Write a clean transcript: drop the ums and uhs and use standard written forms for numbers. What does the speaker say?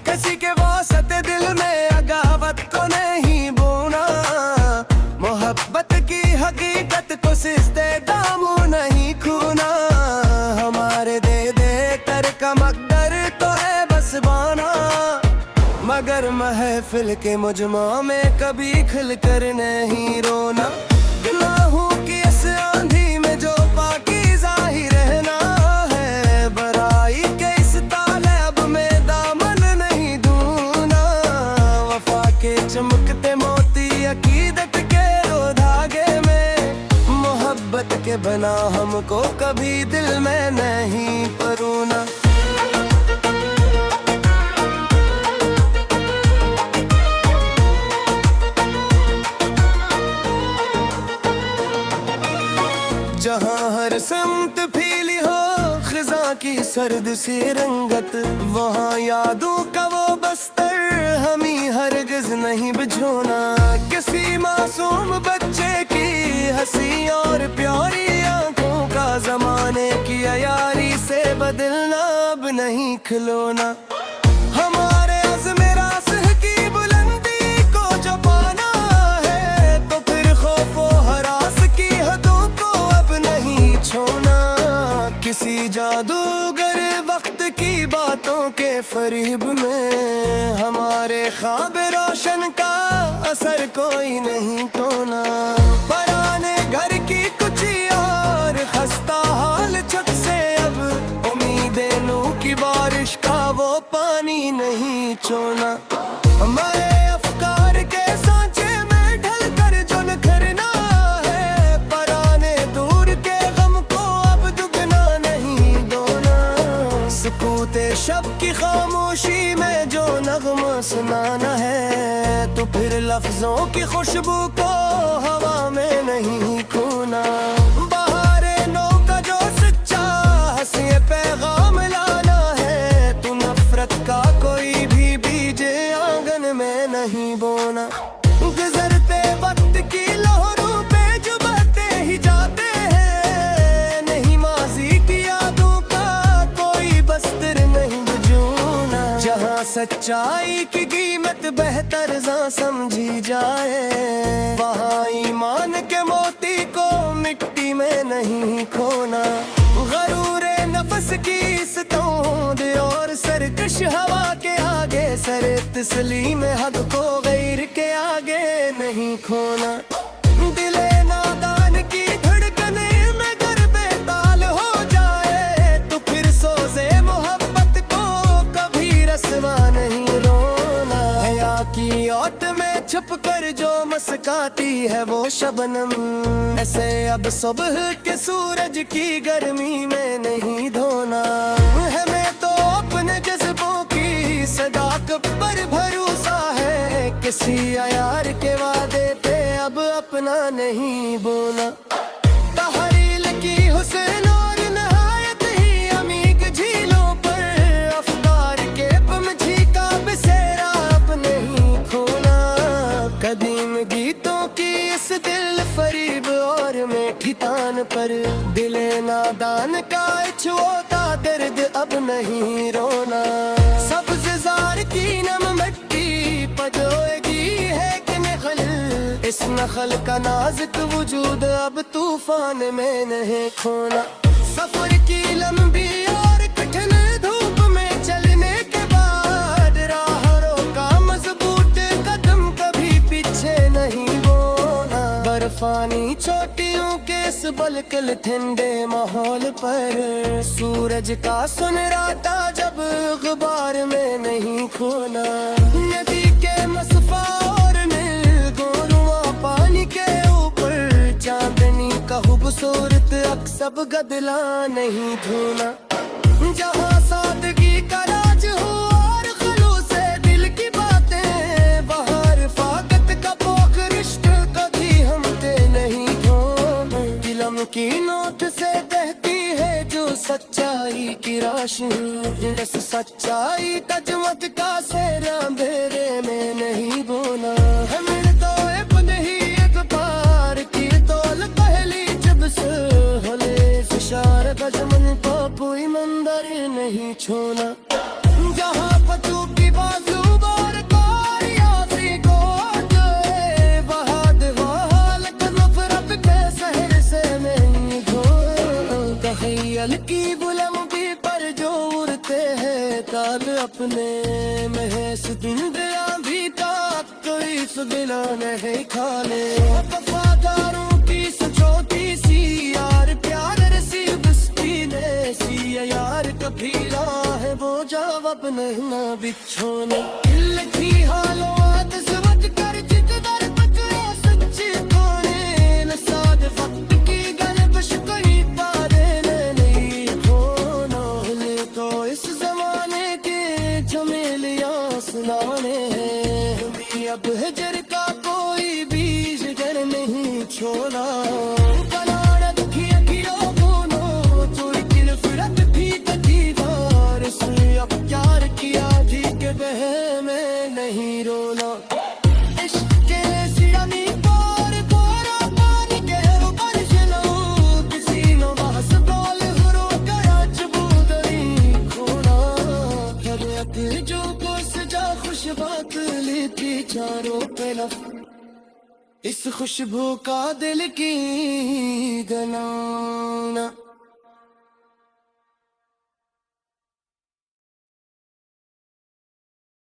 किसी के वास्ते दिल में अगावत को नहीं बोना, मोहब्बत की हकीकत को सिस्ते दामू नहीं खूना। हमारे दे दे कर का मकदर तो है बस बाना, मगर महफिल के मुजमा में कभी खिल कर नहीं रोना। गुनाहों की इस आंधी में जो पाकीज़ा ही रहना है, बराई के इस तालब में दामन नहीं दूना। वफा के चमकते मोती अकीदत के रो धागे में, मोहब्बत के बना हमको कभी दिल में नहीं परोना। जहाँ हर समत फीली हो खिजा की सर्द सी रंगत, वहाँ यादों का वो बस्तर हमें हरगिज नहीं बिछोना। किसी मासूम बच्चे की हंसी और प्यारी आंखों का जमाने की अयारी से बदलना अब नहीं खिलौना। हमारे अज़्म रास्ते की बुलंदी को जो पाना है, तो फिर खौफो हरास की हदों को अब नहीं छोड़ना। किसी जादूगर वक्त की बातों के फरीब में, हमारे ख्वाब रोशन का असर कोई नहीं टोना। पराने घर की कुछ और खस्ता हाल छत से अब उम्मीदें नूर की बारिश का वो पानी नहीं छोड़ना। हमारे अफकार के सांचे में ढल कर जो निखरना है, पराने दूर के गम को अब दुगना नहीं दोना। सुकूते शब की खामोशी में जो नगमा सुनाना है, तो फिर लफ्जों की खुशबू को हवा में नहीं खोना। बहारे नौ का जो सच्चा हंसी पैगाम लाना है, तो नफरत का कोई भी बीज आंगन में नहीं बोना। गुजरते वक्त की लहरों पे जुबाते ही जाते हैं, नहीं माजी की यादों का कोई बस्तर नहीं बुझूना। जहाँ सच्चाई की कीमत बेहतर जा समझी जाए, वहाँ ईमान के मोती को मिट्टी में नहीं खोना। गरूरे नफ्स की इस तौंद और सरकश हवा के आगे, सर तस्लीम हक को गैर के आगे नहीं खोना। दिले नादान की धड़कने में गर बेताल हो जाए, तो फिर सोजे मोहब्बत को कभी रस्वा नहीं रोना। हया की औत में छुप कर जो मस्काती है वो शबनम, ऐसे अब सुबह के सूरज की गर्मी में नहीं धोना। हमें तो अपने जज्बों की सदाकत पर भरोसा है, किसी अयार के वादे पे अब अपना नहीं बोला। तहरील की हुस्न और नहायत ही अमीग झीलों पर, अफकार के पमझी का बसेरा अब नहीं खोना। कदीम गीतों की इस दिल फरीब और मीठी तान पर, दिले नादान का छुओता दर्द अब नहीं रोना। सब्ज़ ज़ार की नम मिट्टी पजोएगी है कि नखल, इस नखल का नाजुक वजूद अब तूफान में नहीं खोना। सफर की लंबी और कठिन धूप में चलने के बाद, राह रोका मजबूत कदम कभी पीछे नहीं बोना। बर्फानी चोटियों के इस बलकल ठंडे माहौल पर, सूरज का सुनहराता जब गुबार में नहीं खोना। नदी के मसफा और नील गोरुआ पानी के ऊपर, चांदनी का खूबसूरत अक्स सब गदला नहीं धोना। जहाँ सादगी का राज हो और खलूस दिल की बातें, वहाँ रफ़ाकत का पोख रिश्ते कभी हमसे नहीं धोना। किलम की नोट से बहती है जो सच्चाई की राशि, इस सच्चाई का चमत्का सेरा अंधेरे में नहीं बोना। हमें तो अपने ही एक पार की तौल पहली जब से होले फिशा چھونا جہاں پتو کی بازو بار کاریا سی گوٹ بہاد حالت نفرت کے سہر سے نہیں دھو تخیل کی بلم بھی پر جو اڑتے ہیں تال اپنے محض دن دیا بھی تاک کوئی سدلا نہیں کھانے وفاداروں کی سچوتی سی یار پیار رسی بستی نے سی یار کبھی راہ وہ جواب نہیں نہ بچھونے دل کی حالات سمجھ کر جت در پکڑے سچے کونے نساد وقت کی گلبش کوئی پارے نہیں کھونا ہلے تو اس زمانے کے جھمیلیاں سنانے ہیں ہمیں اب ہجر کا کوئی بیج گر نہیں چھوڑا بنانا دکھی اکھیوں بونو چوری کی نفرت بھی تکیدار سنی اب پیار کیا جی کے بہے میں نہیں رونا عشق کے سیامی پار پورا پانی کے اوپر جلو کسی نو بحث بول ہرو گیا چبودری کھونا حریت جو کو سجا خوش بات لیتی چاروں پہ لف اس خوشبو کا دل کی گنانا